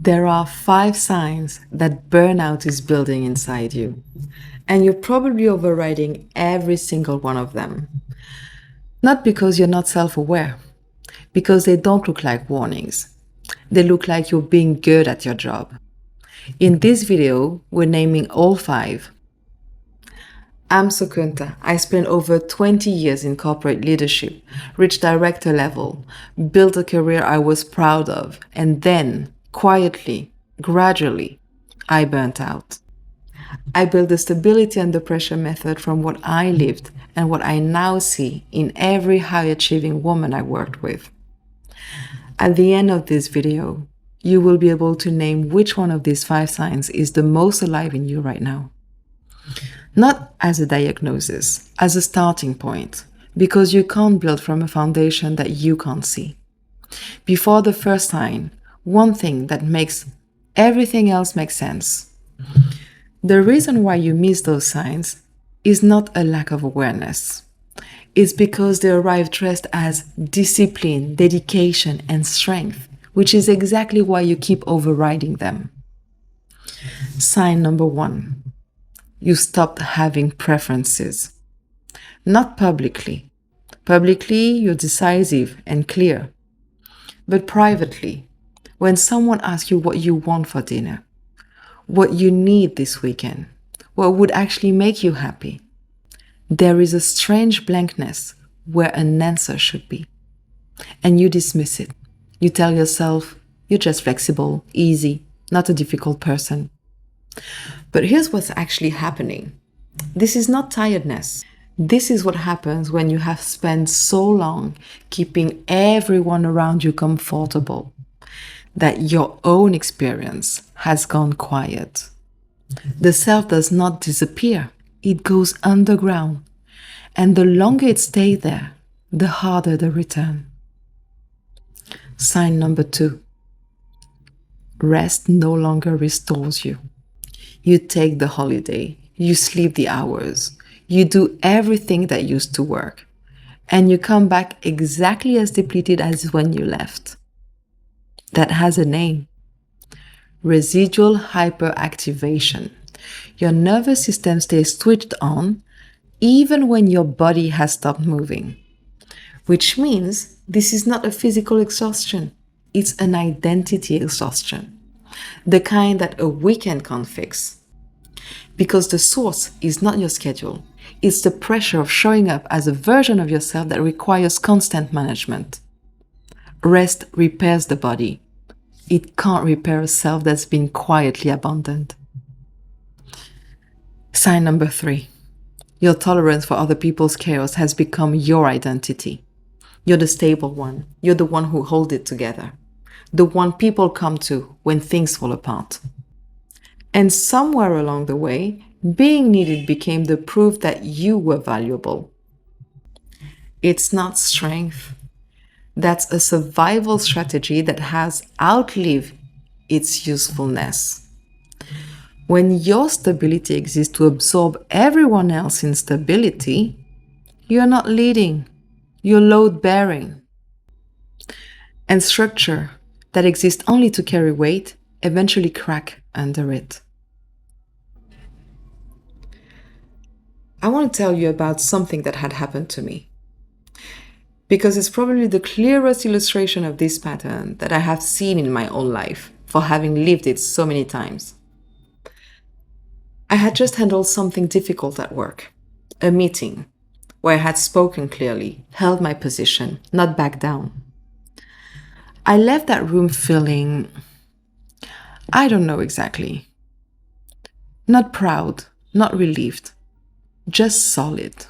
There are 5 signs that burnout is building inside you, and you're probably overriding every single one of them. Not because you're not self-aware, because they don't look like warnings. They look like you're being good at your job. In this video, we're naming all 5. I'm Sokuntha. I spent over 20 years in corporate leadership, reached director level, built a career I was proud of, and then, quietly, gradually, I burnt out. I built the stability under pressure method from what I lived and what I now see in every high-achieving woman I worked with. At the end of this video, you will be able to name which one of these 5 signs is the most alive in you right now. Not as a diagnosis, as a starting point, because you can't build from a foundation that you can't see. Before the first sign, one thing that makes everything else make sense. The reason why you miss those signs is not a lack of awareness. It's because they arrive dressed as discipline, dedication, and strength, which is exactly why you keep overriding them. Sign number 1. You stopped having preferences. Not publicly. Publicly, you're decisive and clear. But privately, when someone asks you what you want for dinner, what you need this weekend, what would actually make you happy, there is a strange blankness where an answer should be. And you dismiss it. You tell yourself, you're just flexible, easy, not a difficult person. But here's what's actually happening. This is not tiredness. This is what happens when you have spent so long keeping everyone around you comfortable that your own experience has gone quiet. The self does not disappear. It goes underground. And the longer it stays there, the harder the return. Sign number 2. Rest no longer restores you. You take the holiday, you sleep the hours, you do everything that used to work, and you come back exactly as depleted as when you left. That has a name. Residual hyperactivation. Your nervous system stays switched on even when your body has stopped moving. Which means this is not a physical exhaustion, it's an identity exhaustion. The kind that a weekend can't fix. Because the source is not your schedule, it's the pressure of showing up as a version of yourself that requires constant management. Rest repairs the body. It can't repair a self that's been quietly abandoned. Sign number 3. Your tolerance for other people's chaos has become your identity. You're the stable one. You're the one who holds it together. The one people come to when things fall apart. And somewhere along the way, being needed became the proof that you were valuable. It's not strength. That's a survival strategy that has outlived its usefulness. When your stability exists to absorb everyone else's instability, you're not leading, you're load-bearing. And structure that exists only to carry weight eventually crack under it. I want to tell you about something that had happened to me, because it's probably the clearest illustration of this pattern that I have seen in my own life, for having lived it so many times. I had just handled something difficult at work, a meeting, where I had spoken clearly, held my position, not backed down. I left that room feeling, I don't know exactly. Not proud, not relieved, just solid.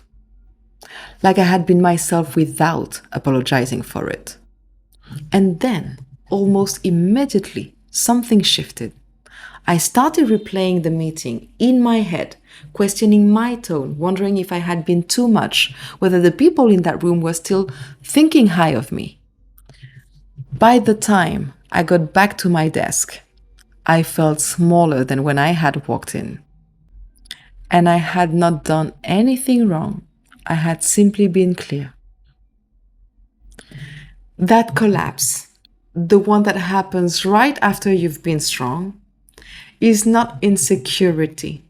Like I had been myself without apologizing for it. And then, almost immediately, something shifted. I started replaying the meeting in my head, questioning my tone, wondering if I had been too much, whether the people in that room were still thinking high of me. By the time I got back to my desk, I felt smaller than when I had walked in. And I had not done anything wrong. I had simply been clear. That collapse the one that happens right after you've been strong, is not insecurity.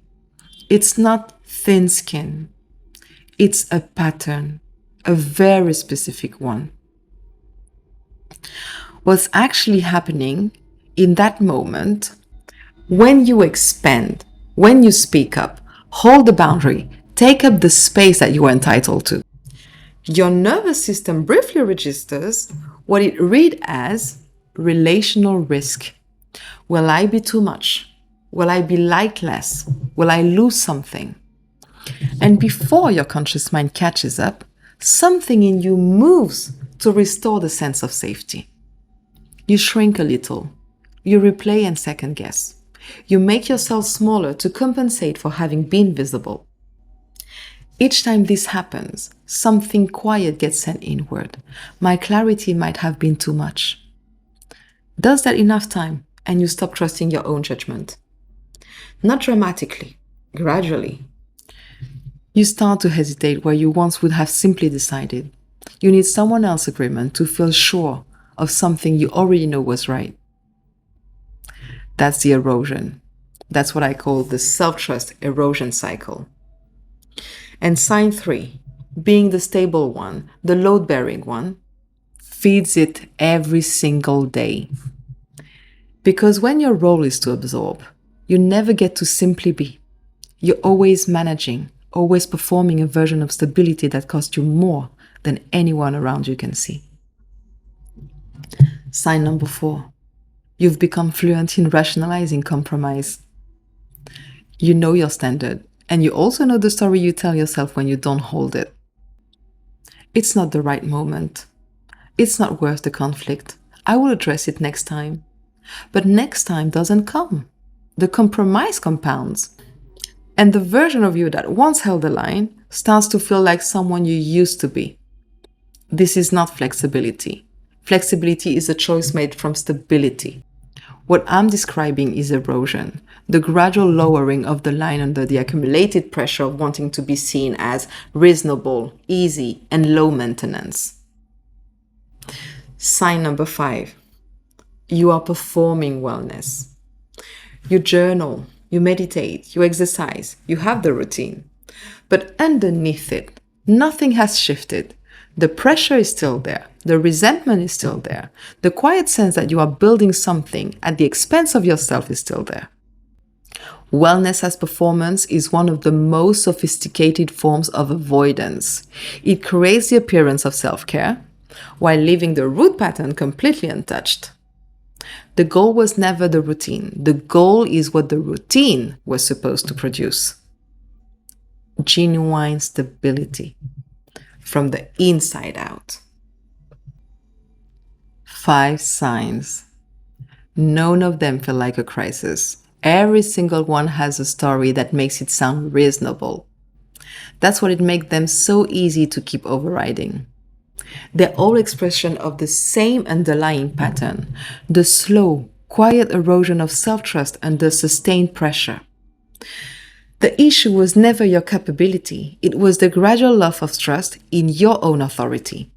It's not thin skin. It's a pattern, a very specific one. What's actually happening in that moment, when you expand, when you speak up, hold the boundary, take up the space that you are entitled to, your nervous system briefly registers what it reads as relational risk. Will I be too much? Will I be liked less? Will I lose something? And before your conscious mind catches up, something in you moves to restore the sense of safety. You shrink a little. You replay and second guess. You make yourself smaller to compensate for having been visible. Each time this happens, something quiet gets sent inward. My clarity might have been too much. Does that enough time and you stop trusting your own judgment? Not dramatically, gradually. You start to hesitate where you once would have simply decided. You need someone else's agreement to feel sure of something you already know was right. That's the erosion. That's what I call the self-trust erosion cycle. And sign 3, being the stable one, the load-bearing one, feeds it every single day. Because when your role is to absorb, you never get to simply be. You're always managing, always performing a version of stability that costs you more than anyone around you can see. Sign number 4, you've become fluent in rationalizing compromise. You know your standard, and you also know the story you tell yourself when you don't hold it. It's not the right moment. It's not worth the conflict. I will address it next time. But next time doesn't come. The compromise compounds. And the version of you that once held the line starts to feel like someone you used to be. This is not flexibility. Flexibility is a choice made from stability. What I'm describing is erosion, the gradual lowering of the line under the accumulated pressure of wanting to be seen as reasonable, easy, and low maintenance. Sign number 5, you are performing wellness. You journal, you meditate, you exercise, you have the routine. But underneath it, nothing has shifted. The pressure is still there. The resentment is still there. The quiet sense that you are building something at the expense of yourself is still there. Wellness as performance is one of the most sophisticated forms of avoidance. It creates the appearance of self-care while leaving the root pattern completely untouched. The goal was never the routine. The goal is what the routine was supposed to produce. Genuine stability from the inside out. 5 signs. None of them feel like a crisis. Every single one has a story that makes it sound reasonable. That's what it makes them so easy to keep overriding. They're all expression of the same underlying pattern, the slow, quiet erosion of self-trust under sustained pressure. The issue was never your capability. It was the gradual loss of trust in your own authority.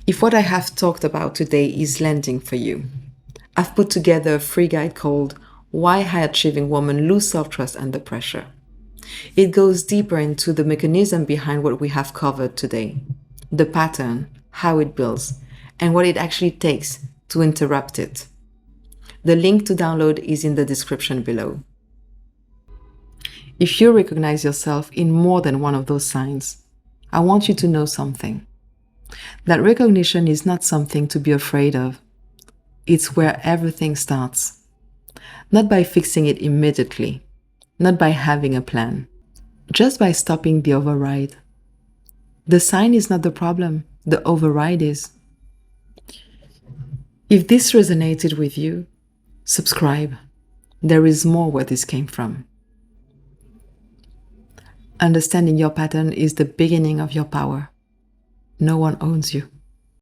If what I have talked about today is landing for you, I've put together a free guide called Why High-Achieving Women Lose Self-Trust Under Pressure. It goes deeper into the mechanism behind what we have covered today, the pattern, how it builds, and what it actually takes to interrupt it. The link to download is in the description below. If you recognize yourself in more than one of those signs, I want you to know something. That recognition is not something to be afraid of. It's where everything starts. Not by fixing it immediately, not by having a plan, just by stopping the override. The sign is not the problem, the override is. If this resonated with you, subscribe. There is more where this came from. Understanding your pattern is the beginning of your power. No one owns you.